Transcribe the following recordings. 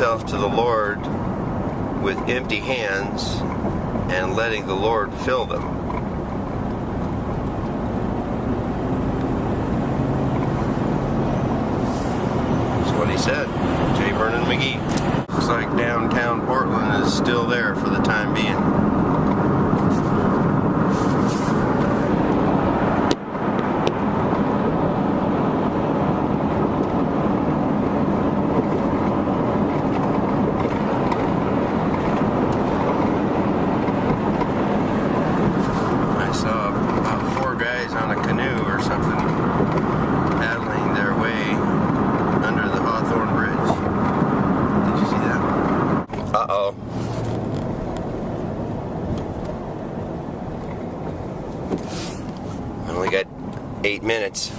yourself to the Lord with empty hands and letting the Lord fill them. That's what he said. J. Vernon McGee. Looks like downtown Portland is still there for the time being. Uh-oh. I only got 8 minutes.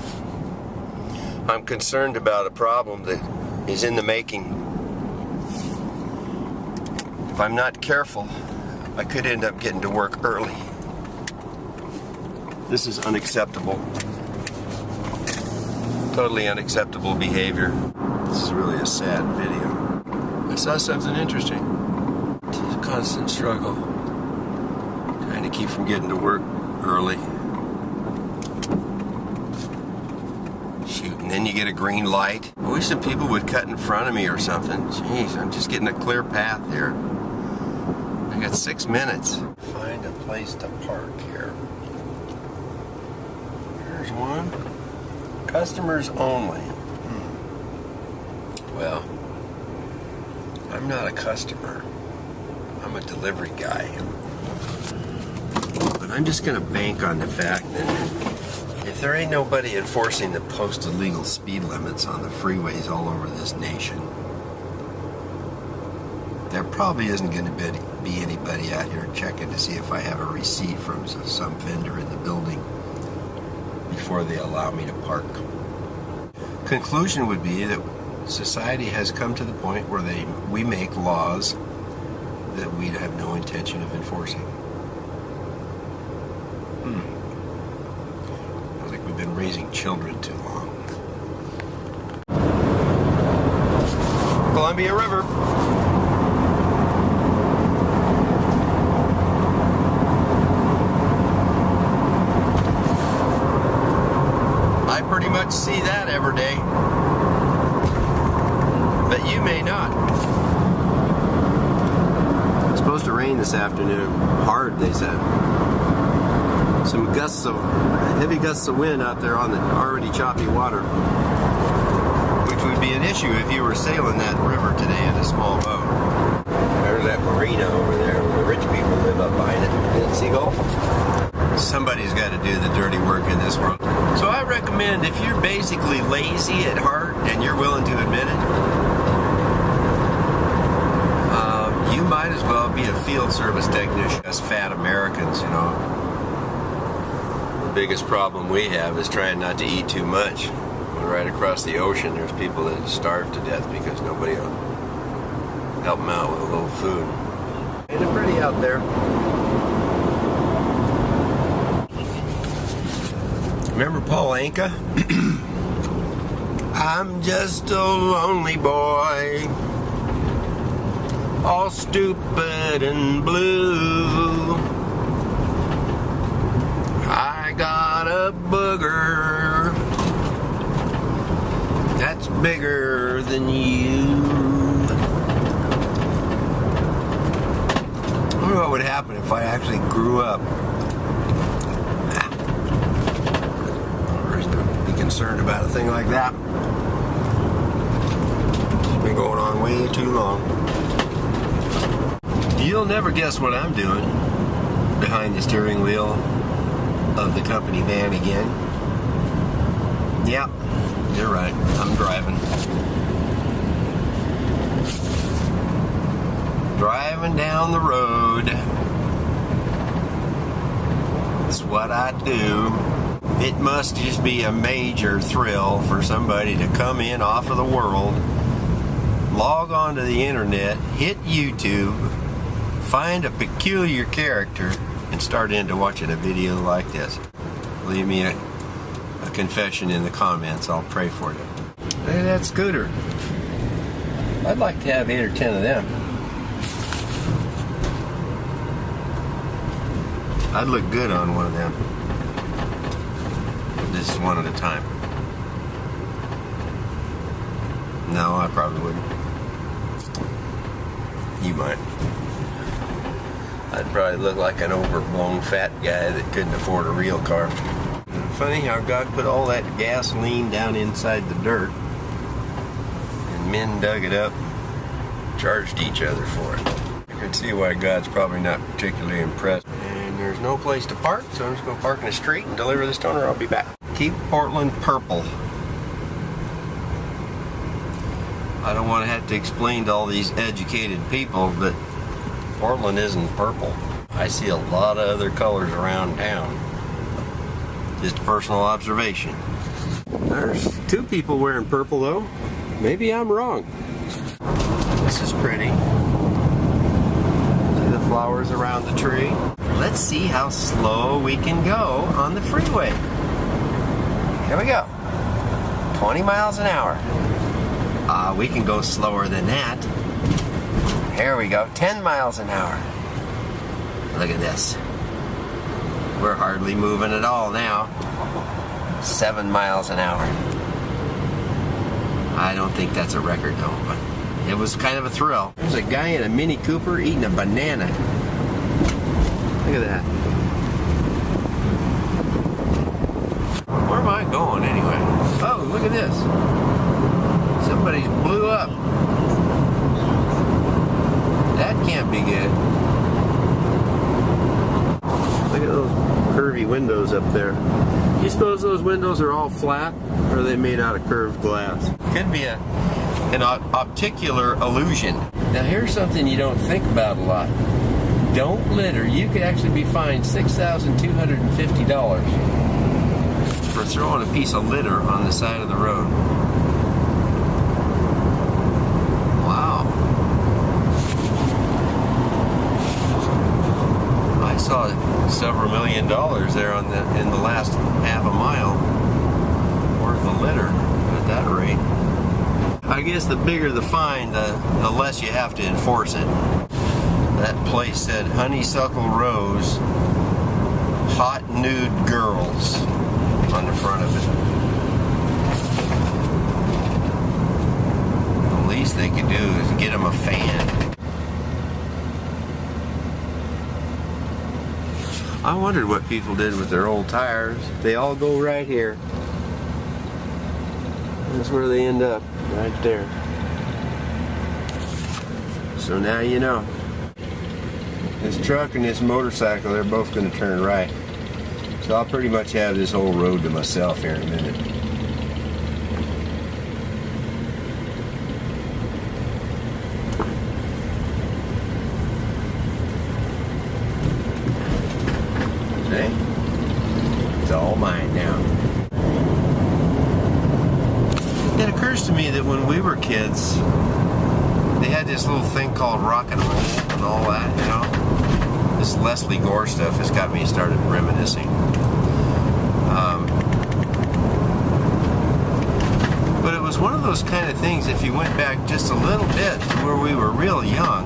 I'm concerned about a problem that is in the making. If I'm not careful, I could end up getting to work early. This is unacceptable. Totally unacceptable behavior. This is really a sad video. I saw something interesting. It's a constant struggle. Trying to keep from getting to work early. Shoot, and then you get a green light. I wish some people would cut in front of me or something. Jeez, I'm just getting a clear path here. I got 6 minutes. Find a place to park here. There's one. Customers only. Well, I'm not a customer. I'm a delivery guy. But I'm just going to bank on the fact that if there ain't nobody enforcing the posted legal speed limits on the freeways all over this nation, there probably isn't going to be anybody out here checking to see if I have a receipt from some vendor in the building before they allow me to park. Conclusion would be that society has come to the point where we make laws that we have no intention of enforcing. Sounds like we've been raising children too long. Columbia River. I pretty much see that every day. But you may not. It's supposed to rain this afternoon. Hard, they said. Some heavy gusts of wind out there on the already choppy water, which would be an issue if you were sailing that river today in a small boat. There's that marina over there where the rich people live up behind it. Seagull? Somebody's got to do the dirty work in this world. So I recommend, if you're basically lazy at heart and you're willing to admit it, you might as well be a field service technician. Us fat Americans, you know. The biggest problem we have is trying not to eat too much. Right across the ocean, there's people that starve to death because nobody will help them out with a little food. Ain't it pretty out there? Remember Paul Anka? I'm just a lonely boy, all stupid and blue. I got a booger that's bigger than you. I wonder what would happen if I actually grew up. No reason to be concerned about a thing like that. It's been going on way too long. You'll never guess what I'm doing behind the steering wheel of the company van again. Yep, you're right. I'm driving. Driving down the road. That's what I do. It must just be a major thrill for somebody to come in off of the world, log on to the internet, hit YouTube, find a peculiar character, and start into watching a video like this. Leave me a confession in the comments. I'll pray for you. Look at that scooter. I'd like to have 8 or 10 of them. I'd look good on one of them. Just one at a time. No, I probably wouldn't. You might. I'd probably look like an overblown fat guy that couldn't afford a real car. Funny how God put all that gasoline down inside the dirt, and men dug it up, charged each other for it. I can see why God's probably not particularly impressed. And there's no place to park, so I'm just going to park in the street and deliver this toner. I'll be back. Keep Portland purple. I don't want to have to explain to all these educated people that Portland isn't purple. I see a lot of other colors around town. Just a personal observation. There's 2 people wearing purple though. Maybe I'm wrong. This is pretty. See the flowers around the tree? Let's see how slow we can go on the freeway. Here we go. 20 miles an hour. We can go slower than that. Here we go, 10 miles an hour. Look at this. We're hardly moving at all now. 7 miles an hour. I don't think that's a record though, but it was kind of a thrill. There's a guy in a Mini Cooper eating a banana. Look at that. Where am I going anyway? Oh, look at this. Somebody's blew up. That can't be good. Look at those curvy windows up there. You suppose those windows are all flat, or are they made out of curved glass? Could be an opticular illusion. Now here's something you don't think about a lot. Don't litter. You could actually be fined $6,250 for throwing a piece of litter on the side of the road. I saw several $1 million there in the last half a mile worth of litter at that rate. I guess the bigger the fine, the less you have to enforce it. That place said Honeysuckle Rose, hot nude girls on the front of it. The least they could do is get them a fan. I wondered what people did with their old tires. They all go right here. That's where they end up, right there. So now you know. This truck and this motorcycle, they're both going to turn right. So I'll pretty much have this whole road to myself here in a minute. It's all mine now. It occurs to me that when we were kids, they had this little thing called rock and roll and all that, you know. This Leslie Gore stuff has got me started reminiscing. But it was one of those kind of things, if you went back just a little bit to where we were real young,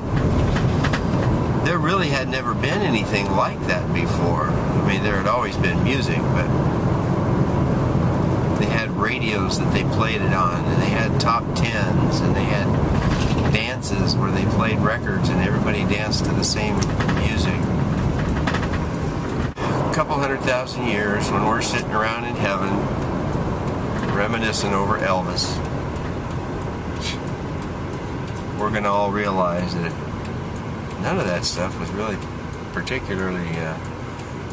there really had never been anything like that before. I mean, there had always been music, but they had radios that they played it on, and they had top tens, and they had dances where they played records and everybody danced to the same music. A couple 100,000 years, when we're sitting around in heaven reminiscing over Elvis, we're going to all realize that none of that stuff was really particularly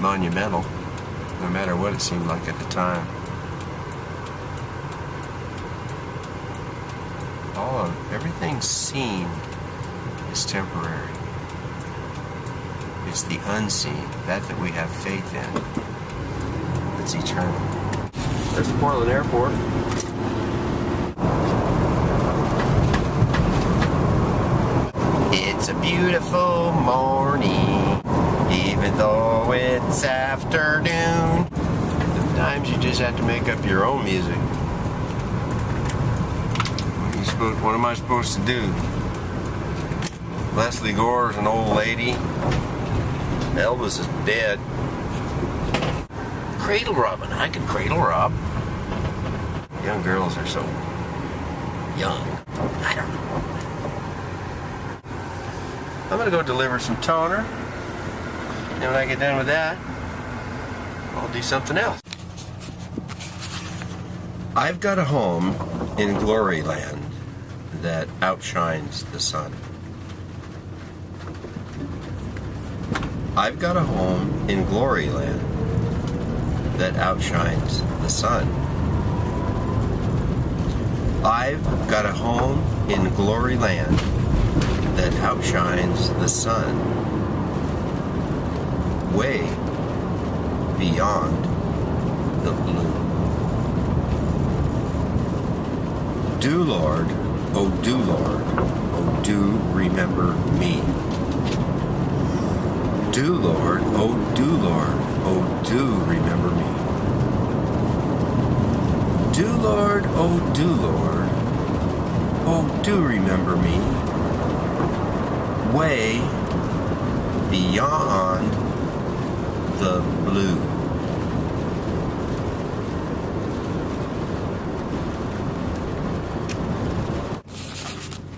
monumental, no matter what it seemed like at the time. Everything seen is temporary. It's the unseen, that we have faith in, that's eternal. There's the Portland Airport. It's a beautiful morning, even though it's afternoon. Sometimes you just have to make up your own music. am I supposed to do? Leslie Gore's an old lady. Elvis is dead. Cradle robbing. I could cradle rob. Young girls are so young. I don't know. I'm gonna go deliver some toner. And when I get done with that, I'll do something else. I've got a home in Glory Land that outshines the sun. I've got a home in Glory Land that outshines the sun. I've got a home in Glory Land that outshines the sun, way beyond the blue. Do Lord, oh do Lord, oh do remember me. Do Lord, oh do Lord, oh do remember me. Do Lord, oh do Lord, oh do remember me. Way beyond the blue.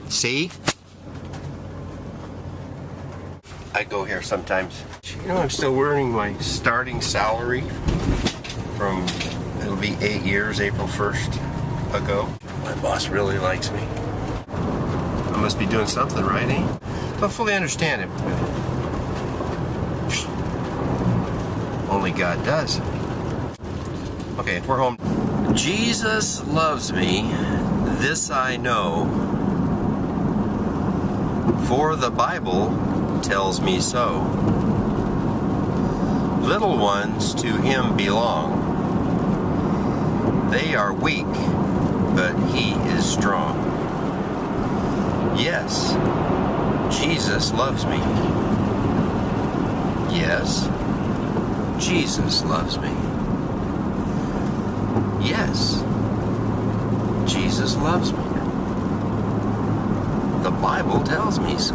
See? I go here sometimes. You know, I'm still earning my starting salary from, it'll be 8 years, April 1st ago. My boss really likes me. I must be doing something right, eh? Don't fully understand it. Only God does. Okay, we're home. Jesus loves me, this I know, for the Bible tells me so. Little ones to him belong. They are weak, but he is strong. Yes, Jesus loves me. Yes, Jesus loves me. Yes, Jesus loves me. The Bible tells me so.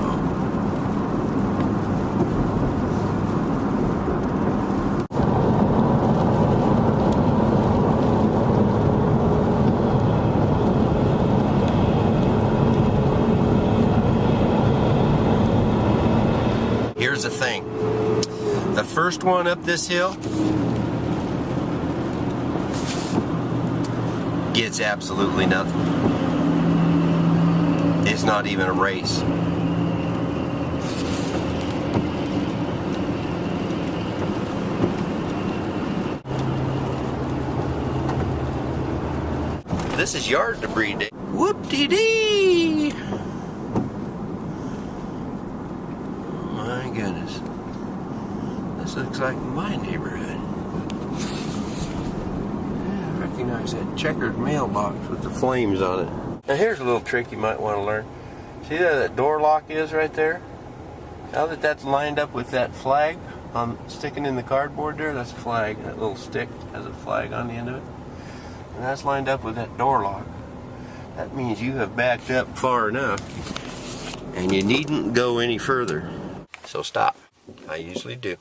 Here's the thing. The first one up this hill gets absolutely nothing. It's not even a race. This is yard debris day. Whoop-dee-dee! My goodness. This looks like my neighborhood. Yeah, I recognize that checkered mailbox with the flames on it. Now here's a little trick you might want to learn. See that door lock is right there? Now that that's lined up with that flag sticking in the cardboard there, that's a flag. That little stick has a flag on the end of it. And that's lined up with that door lock. That means you have backed up far enough and you needn't go any further. So stop. I usually do.